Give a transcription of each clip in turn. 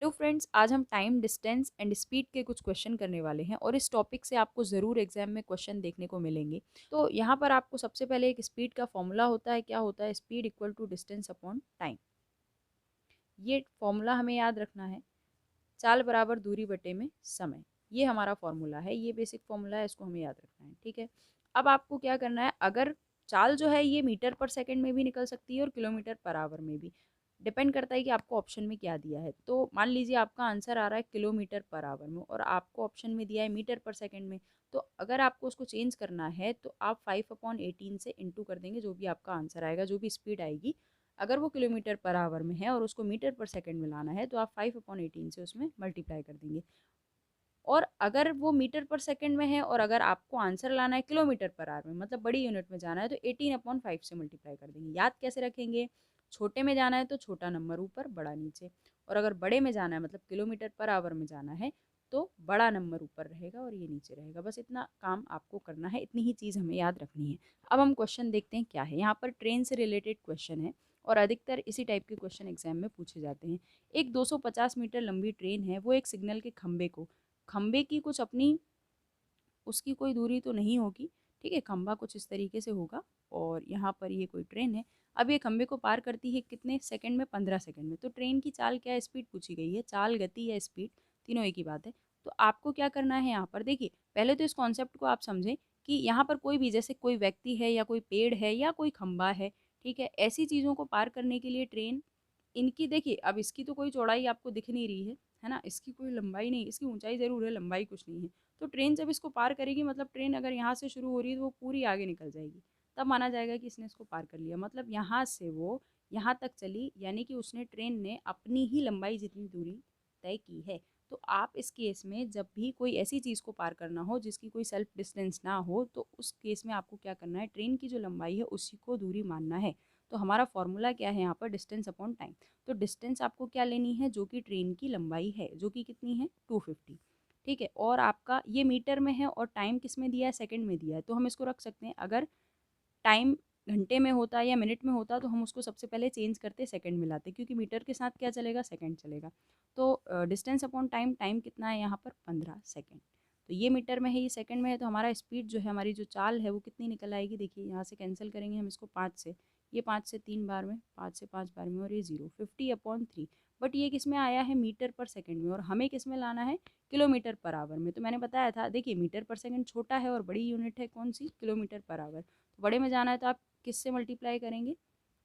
Hello friends, आज हम time, distance and speed के कुछ क्वेश्चन करने वाले हैं और इस टॉपिक से आपको ज़रूर एग्जाम में क्वेश्चन देखने को मिलेंगे। तो यहाँ पर आपको सबसे पहले एक स्पीड का फॉर्मूला होता है। क्या होता है? Speed equal to distance upon time. ये फॉर्मूला हमें याद रखना है। चाल बराबर दूरी बटे में समय, ये हमारा फॉर्मूला है। ये बेसिक फॉर्मूला है, इसको हमें याद रखना है। ठीक है, अब आपको क्या करना है, अगर चाल जो है ये मीटर पर सेकंड में भी निकल सकती है और किलोमीटर पर आवर में भी। डिपेंड करता है कि आपको ऑप्शन में क्या दिया है। तो मान लीजिए आपका आंसर आ रहा है किलोमीटर पर आवर में और आपको ऑप्शन में दिया है मीटर पर सेकंड में। तो अगर आपको उसको चेंज करना है तो आप 5/18 से इंटू कर देंगे, जो भी आपका आंसर आएगा, जो भी स्पीड आएगी। अगर वो किलोमीटर पर आवर में है और उसको मीटर पर सेकंड में लाना है तो आप 5/18 से उसमें मल्टीप्लाई कर देंगे। और अगर वो मीटर पर सेकंड में है और अगर आपको आंसर लाना है किलोमीटर पर आवर में, मतलब बड़ी यूनिट में जाना है, तो 18/5 से मल्टीप्लाई कर देंगे। याद कैसे रखेंगे? छोटे में जाना है तो छोटा नंबर ऊपर, बड़ा नीचे। और अगर बड़े में जाना है, मतलब किलोमीटर पर आवर में जाना है, तो बड़ा नंबर ऊपर रहेगा और ये नीचे रहेगा। बस इतना काम आपको करना है, इतनी ही चीज़ हमें याद रखनी है। अब हम क्वेश्चन देखते हैं क्या है। यहाँ पर ट्रेन से रिलेटेड क्वेश्चन है और अधिकतर इसी टाइप के क्वेश्चन एग्जाम में पूछे जाते हैं। एक 250 मीटर लंबी ट्रेन है, वो एक सिग्नल के खंबे की कुछ अपनी, उसकी कोई दूरी तो नहीं होगी। ठीक है, खंबा कुछ इस तरीके से होगा और यहाँ पर ये कोई ट्रेन है। अब ये खंबे को पार करती है कितने सेकंड में? 15 सेकंड में। तो ट्रेन की चाल क्या है, स्पीड पूछी गई है। चाल, गति या स्पीड, तीनों एक ही बात है। तो आपको क्या करना है, यहाँ पर देखिए, पहले तो इस कॉन्सेप्ट को आप समझें कि यहाँ पर कोई भी, जैसे कोई व्यक्ति है या कोई पेड़ है या कोई खंबा है, ठीक है, ऐसी चीज़ों को पार करने के लिए ट्रेन, इनकी देखिए, अब इसकी तो कोई चौड़ाई आपको दिख नहीं रही है ना, इसकी कोई लंबाई नहीं, इसकी ऊंचाई ज़रूर है, लंबाई कुछ नहीं है। तो ट्रेन जब इसको पार करेगी, मतलब ट्रेन अगर यहाँ से शुरू हो रही है तो वो पूरी आगे निकल जाएगी, तब माना जाएगा कि इसने इसको पार कर लिया। मतलब यहाँ से वो यहाँ तक चली, यानी कि उसने, ट्रेन ने अपनी ही लंबाई जितनी दूरी तय की है। तो आप इस केस में जब भी कोई ऐसी चीज़ को पार करना हो जिसकी कोई सेल्फ डिस्टेंस ना हो, तो उस केस में आपको क्या करना है, ट्रेन की जो लंबाई है उसी को दूरी मानना है। तो हमारा फॉर्मूला क्या है यहाँ पर? Distance upon time. तो डिस्टेंस आपको क्या लेनी है? जो कि ट्रेन की लंबाई है, जो कि कितनी है? 250। ठीक है, और आपका ये मीटर में है और टाइम किस में दिया है? सेकंड में दिया है। तो हम इसको रख सकते हैं, अगर टाइम घंटे में होता या मिनट में होता तो हम उसको सबसे पहले चेंज करते, सेकंड में लाते, क्योंकि मीटर के साथ क्या चलेगा? सेकंड चलेगा। तो डिस्टेंस अपॉन टाइम, टाइम कितना है यहाँ पर? 15 सेकंड। तो ये मीटर में है, ये सेकंड में है, तो हमारा स्पीड जो है, हमारी जो चाल है, वो कितनी निकल आएगी? देखिए, यहाँ से कैंसिल करेंगे हम इसको 5 से, ये 5 से 3 बार में, 5 से 5 बार में, और ये 0, 50/3। बट ये किस में आया है? मीटर पर सेकंड में, और हमें किस में लाना है? किलोमीटर पर आवर में। तो मैंने बताया था, देखिए, मीटर पर सेकंड छोटा है और बड़ी यूनिट है कौन सी? Kilometre per hour. तो बड़े में जाना है तो आप किससे मल्टीप्लाई करेंगे?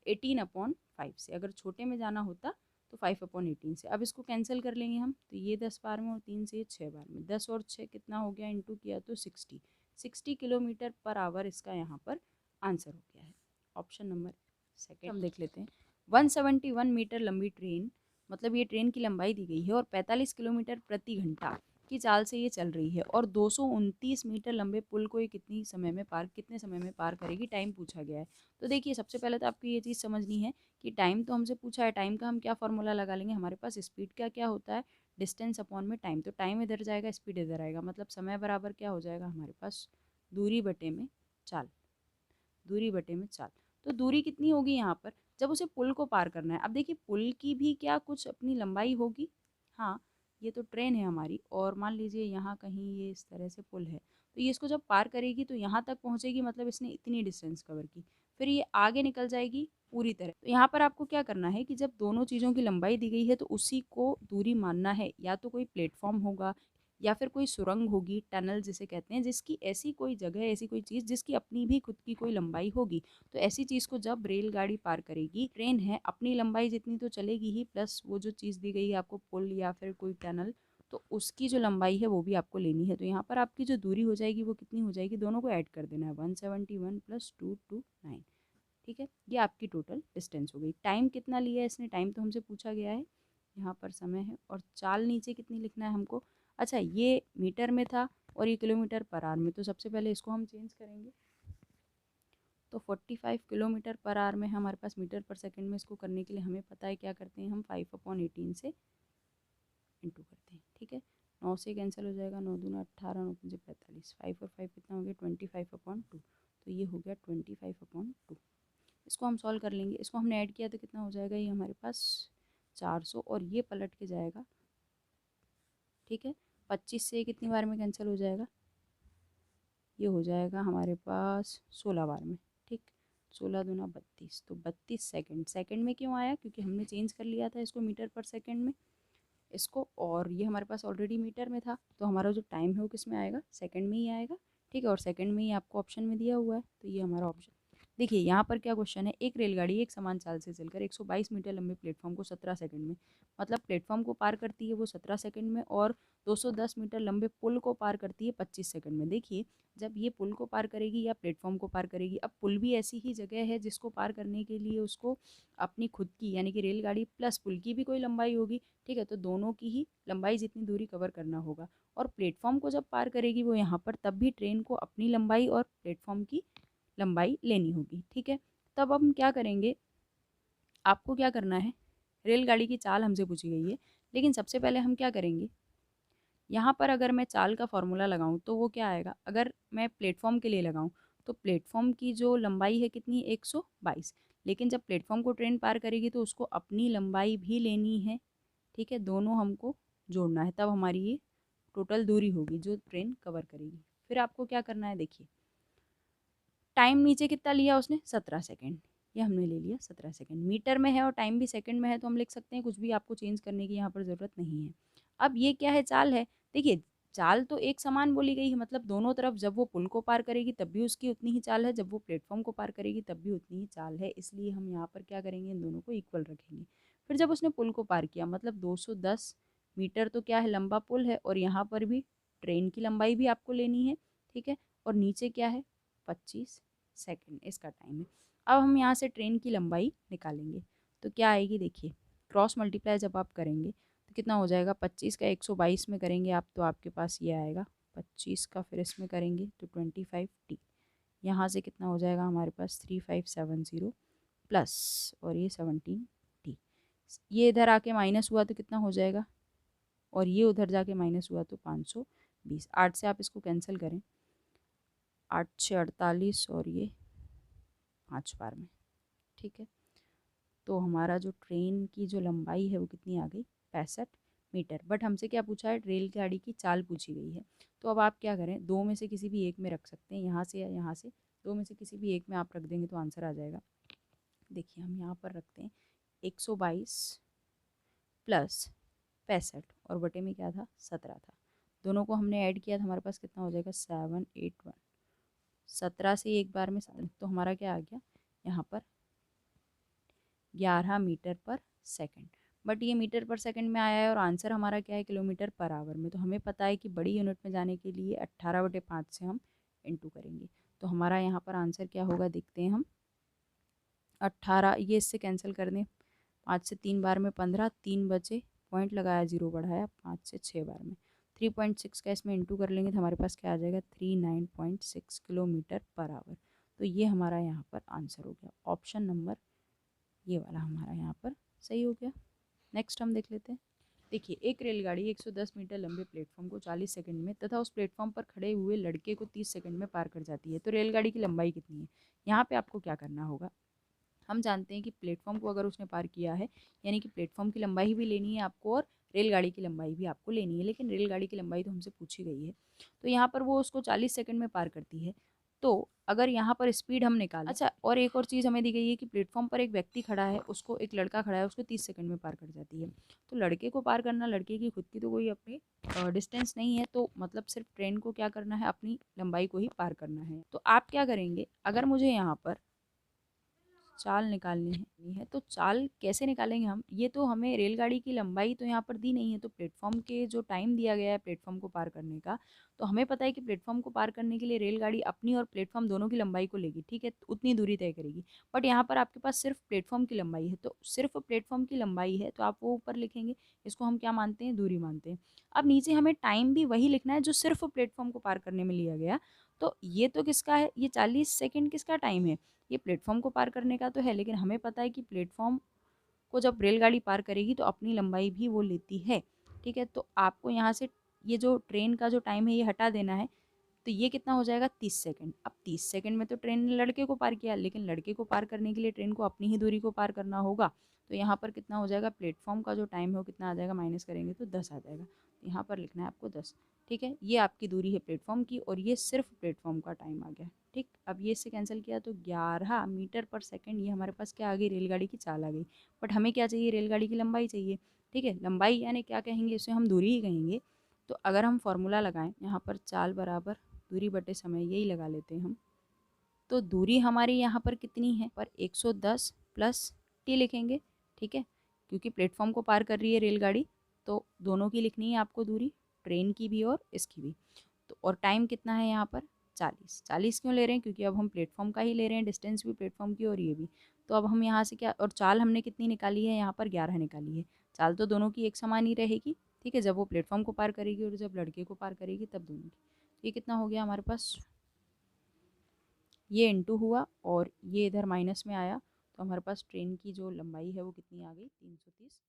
18/5 से। अगर छोटे में जाना होता तो 5/18 से। अब इसको कैंसिल कर लेंगे हम, तो ये 10 बार में और 3 से ये 6 बार में, 10 और 6 कितना हो गया? इंटू किया तो 60 किलोमीटर पर आवर इसका यहाँ पर आंसर हो गया है। ऑप्शन नंबर सेकेंड हम देख लेते हैं। 171 मीटर लंबी ट्रेन, मतलब ये ट्रेन की लंबाई दी गई है, और 45 किलोमीटर प्रति घंटा की चाल से ये चल रही है, और 229 मीटर लंबे पुल को ये कितने समय में पार करेगी? टाइम पूछा गया है। तो देखिए, सबसे पहले तो आपको ये चीज़ समझनी है कि टाइम तो हमसे पूछा है, टाइम का हम क्या फॉर्मूला लगा लेंगे? हमारे पास स्पीड का क्या होता है? डिस्टेंस अपॉन में टाइम। तो टाइम इधर जाएगा, स्पीड इधर आएगा, मतलब समय बराबर क्या हो जाएगा हमारे पास? दूरी बटे में चाल। दूरी बटे में चाल। तो दूरी कितनी होगी यहाँ पर, जब उसे पुल को पार करना है? अब देखिए, पुल की भी क्या कुछ अपनी लंबाई होगी? हाँ, ये तो ट्रेन है हमारी, और मान लीजिए यहाँ कहीं ये इस तरह से पुल है, तो ये इसको जब पार करेगी तो यहाँ तक पहुँचेगी, मतलब इसने इतनी डिस्टेंस कवर की, फिर ये आगे निकल जाएगी पूरी तरह। तो यहाँ पर आपको क्या करना है कि जब दोनों चीज़ों की लंबाई दी गई है तो उसी को दूरी मानना है। या तो कोई प्लेटफॉर्म होगा, या फिर कोई सुरंग होगी, टनल जिसे कहते हैं, जिसकी ऐसी कोई जगह, ऐसी कोई चीज़ जिसकी अपनी भी खुद की कोई लंबाई होगी। तो ऐसी चीज़ को जब रेलगाड़ी पार करेगी, ट्रेन है, अपनी लंबाई जितनी तो चलेगी ही, प्लस वो जो चीज़ दी गई है आपको, पुल या फिर कोई टनल, तो उसकी जो लंबाई है वो भी आपको लेनी है। तो यहाँ पर आपकी जो दूरी हो जाएगी वो कितनी हो जाएगी? दोनों को ऐड कर देना है, 171 + 229। ठीक है, ये आपकी टोटल डिस्टेंस हो गई। टाइम कितना लिया है इसने? टाइम तो हमसे पूछा गया है, यहाँ पर समय है, और चाल नीचे कितनी लिखना है हमको? अच्छा, ये मीटर में था और ये किलोमीटर पर आवर में, तो सबसे पहले इसको हम चेंज करेंगे। तो 45 किलोमीटर पर आवर में हमारे पास, मीटर पर सेकंड में इसको करने के लिए हमें पता है क्या करते हैं हम? 5/18 से इंटू करते हैं। ठीक है, 9 से कैंसिल हो जाएगा, 9 दूना 18, 9 पंजे 45, 5 और 5 कितना हो गया? 25/2। तो ये हो गया 25/2। इसको हम सॉल्व कर लेंगे, इसको हमने ऐड किया तो कितना हो जाएगा? ये हमारे पास 400, और ये पलट के जाएगा ठीक है। 25 से कितनी बार में कैंसिल हो जाएगा, ये हो जाएगा हमारे पास 16 बार में। ठीक, 16 दूना 32, तो 32 सेकंड। सेकंड में क्यों आया, क्योंकि हमने चेंज कर लिया था इसको मीटर पर सेकंड में इसको, और ये हमारे पास ऑलरेडी मीटर में था, तो हमारा जो टाइम है वो किस में आएगा, सेकंड में ही आएगा। ठीक है, और सेकंड में ही आपको ऑप्शन में दिया हुआ है, तो ये हमारा ऑप्शन। देखिए यहाँ पर क्या क्वेश्चन है, एक रेलगाड़ी एक समान चाल से चलकर 122 मीटर लंबे प्लेटफॉर्म को 17 सेकंड में, मतलब प्लेटफॉर्म को पार करती है वो 17 सेकंड में, और 210 मीटर लंबे पुल को पार करती है 25 सेकंड में। देखिए जब ये पुल को पार करेगी या प्लेटफॉर्म को पार करेगी, अब पुल भी ऐसी ही जगह है जिसको पार करने के लिए उसको अपनी खुद की यानी कि रेलगाड़ी प्लस पुल की भी कोई लंबाई होगी। ठीक है, तो दोनों की ही लंबाई जितनी दूरी कवर करना होगा, और प्लेटफॉर्म को जब पार करेगी वो यहाँ पर, तब भी ट्रेन को अपनी लंबाई और प्लेटफॉर्म की लंबाई लेनी होगी। ठीक है, तब हम क्या करेंगे, आपको क्या करना है, रेलगाड़ी की चाल हमसे पूछी गई है, लेकिन सबसे पहले हम क्या करेंगे, यहाँ पर अगर मैं चाल का फॉर्मूला लगाऊं तो वो क्या आएगा, अगर मैं प्लेटफॉर्म के लिए लगाऊं तो प्लेटफॉर्म की जो लंबाई है कितनी, 122, लेकिन जब प्लेटफॉर्म को ट्रेन पार करेगी तो उसको अपनी लंबाई भी लेनी है। ठीक है, दोनों हमको जोड़ना है, तब हमारी ये टोटल दूरी होगी जो ट्रेन कवर करेगी। फिर आपको क्या करना है, देखिए टाइम नीचे कितना लिया उसने, 17 सेकेंड, ये हमने ले लिया 17 सेकेंड, मीटर में है और टाइम भी सेकंड में है, तो हम लिख सकते हैं, कुछ भी आपको चेंज करने की यहाँ पर ज़रूरत नहीं है। अब ये क्या है, चाल है। देखिए चाल तो एक समान बोली गई है, मतलब दोनों तरफ जब वो पुल को पार करेगी तब भी उसकी उतनी ही चाल है, जब वो प्लेटफॉर्म को पार करेगी तब भी उतनी ही चाल है, इसलिए हम यहाँ पर क्या करेंगे, इन दोनों को इक्वल रखेंगे। फिर जब उसने पुल को पार किया, मतलब 210 मीटर तो क्या है, लंबा पुल है, और यहाँ पर भी ट्रेन की लंबाई भी आपको लेनी है। ठीक है, और नीचे क्या है, 25 सेकंड इसका टाइम है। अब हम यहाँ से ट्रेन की लंबाई निकालेंगे, तो क्या आएगी, देखिए क्रॉस मल्टीप्लाई जब आप करेंगे तो कितना हो जाएगा, 25 का 122 में करेंगे आप तो आपके पास ये आएगा, 25 का फिर इसमें करेंगे तो 25t, यहाँ से कितना हो जाएगा हमारे पास 3570 प्लस और ये 17t, ये इधर आके माइनस हुआ तो कितना हो जाएगा, और ये उधर जाके माइनस हुआ तो 520। 8 से आप इसको कैंसिल करें, 8 6 48 और ये 5 बार में। ठीक है, तो हमारा जो ट्रेन की जो लंबाई है वो कितनी आ गई, 65 मीटर। बट हमसे क्या पूछा है, रेलगाड़ी की चाल पूछी गई है, तो अब आप क्या करें, दो में से किसी भी एक में रख सकते हैं, यहाँ से या यहाँ से, दो में से किसी भी एक में आप रख देंगे तो आंसर आ जाएगा। देखिए हम यहाँ पर रखते हैं 122 प्लस 65 और बटे में क्या था, 17 था, दोनों को हमने ऐड किया तो हमारे पास कितना हो जाएगा, 781, 17 से एक बार में 7, तो हमारा क्या आ गया यहाँ पर 11 मीटर पर सेकंड। बट ये मीटर पर सेकंड में आया है और आंसर हमारा क्या है, किलोमीटर पर आवर में, तो हमें पता है कि बड़ी यूनिट में जाने के लिए 18/5 से हम इंटू करेंगे, तो हमारा यहाँ पर आंसर क्या होगा, देखते हैं हम, 18, ये इससे कैंसिल कर दें, 5 से 3 बार में 15, 3 बचे, पॉइंट लगाया, जीरो बढ़ाया, 5 से 6 बार में 3.6 का इसमें इंटू कर लेंगे तो हमारे पास क्या आ जाएगा, 39.6 किलोमीटर पर आवर। तो ये हमारा यहाँ पर आंसर हो गया, ऑप्शन नंबर ये वाला हमारा यहाँ पर सही हो गया। नेक्स्ट हम देख लेते हैं। देखिए एक रेलगाड़ी 110 मीटर लंबे प्लेटफॉर्म को 40 सेकंड में तथा उस प्लेटफॉर्म पर खड़े हुए लड़के को 30 सेकंड में पार कर जाती है, तो रेलगाड़ी की लंबाई कितनी है। यहाँ पे आपको क्या करना होगा, हम जानते हैं कि प्लेटफॉर्म को अगर उसने पार किया है यानी कि प्लेटफॉर्म की लंबाई भी लेनी है आपको और रेलगाड़ी की लंबाई भी आपको लेनी है, लेकिन रेलगाड़ी की लंबाई तो हमसे पूछी गई है, तो यहाँ पर वो उसको 40 सेकंड में पार करती है। तो अगर यहाँ पर स्पीड हम निकालें, अच्छा और एक और चीज़ हमें दी गई है कि प्लेटफॉर्म पर एक व्यक्ति खड़ा है, उसको एक लड़का खड़ा है, उसको 30 सेकंड में पार कर जाती है, तो लड़के को पार करना, लड़के की खुद की तो कोई अपनी डिस्टेंस नहीं है, तो मतलब सिर्फ ट्रेन को क्या करना है, अपनी लंबाई को ही पार करना है। तो आप क्या करेंगे, अगर मुझे यहाँ पर चाल निकालनी है तो चाल कैसे निकालेंगे हम, ये तो हमें रेलगाड़ी की लंबाई तो यहाँ पर दी नहीं है, तो प्लेटफॉर्म के जो टाइम दिया गया है प्लेटफॉर्म को पार करने का, तो हमें पता है कि प्लेटफॉर्म को पार करने के लिए रेलगाड़ी अपनी और प्लेटफॉर्म दोनों की लंबाई को लेगी, ठीक है, तो उतनी दूरी तय करेगी। बट यहाँ पर आपके पास सिर्फ प्लेटफॉर्म की लंबाई है, तो सिर्फ प्लेटफॉर्म की लंबाई है तो आप वो ऊपर लिखेंगे, इसको हम क्या मानते हैं, दूरी मानते हैं। अब नीचे हमें टाइम भी वही लिखना है जो सिर्फ प्लेटफॉर्म को पार करने में लिया गया, तो ये तो किसका है, ये 40 सेकेंड किसका टाइम है, ये प्लेटफॉर्म को पार करने का तो है, लेकिन हमें पता है कि प्लेटफॉर्म को जब रेलगाड़ी पार करेगी तो अपनी लंबाई भी वो लेती है। ठीक है, तो आपको यहाँ से ये जो ट्रेन का जो टाइम है ये हटा देना है, तो ये कितना हो जाएगा, 30 सेकंड। अब 30 सेकंड में तो ट्रेन ने लड़के को पार किया, लेकिन लड़के को पार करने के लिए ट्रेन को अपनी ही दूरी को पार करना होगा, तो यहाँ पर कितना हो जाएगा, प्लेटफॉर्म का जो टाइम है वो कितना आ जाएगा, माइनस करेंगे तो 10 आ जाएगा। तो यहाँ पर लिखना है आपको 10। ठीक है, ये आपकी दूरी है प्लेटफॉर्म की और ये सिर्फ प्लेटफॉर्म का टाइम आ गया। ठीक, अब ये इससे कैंसिल किया तो 11 मीटर पर सेकंड, ये हमारे पास क्या आ गई, रेलगाड़ी की चाल आ गई। बट हमें क्या चाहिए, रेलगाड़ी की लंबाई चाहिए। ठीक है, लंबाई यानी क्या कहेंगे, इसे हम दूरी ही कहेंगे। तो अगर हम फॉर्मूला लगाएं यहाँ पर, चाल बराबर दूरी बटे समय, यही लगा लेते हैं हम। तो दूरी हमारी यहाँ पर कितनी है, पर 110 प्लस टी लिखेंगे। ठीक है, क्योंकि प्लेटफॉर्म को पार कर रही है रेलगाड़ी, तो दोनों की लिखनी है आपको दूरी, ट्रेन की भी और इसकी भी। तो और टाइम कितना है यहाँ पर, 40 क्यों ले रहे हैं, क्योंकि अब हम प्लेटफॉर्म का ही ले रहे हैं, डिस्टेंस भी प्लेटफॉर्म की और ये भी। तो अब हम यहाँ से क्या, और चाल हमने कितनी निकाली है, यहाँ पर 11 निकाली है। चाल तो दोनों की एक समान ही रहेगी। ठीक है, जब वो प्लेटफॉर्म को पार करेगी और जब लड़के को पार करेगी तब दोनों की। ये कितना हो गया हमारे पास, ये इंटू हुआ और ये इधर माइनस में आया, तो हमारे पास ट्रेन की जो लंबाई है वो कितनी आ गई, 330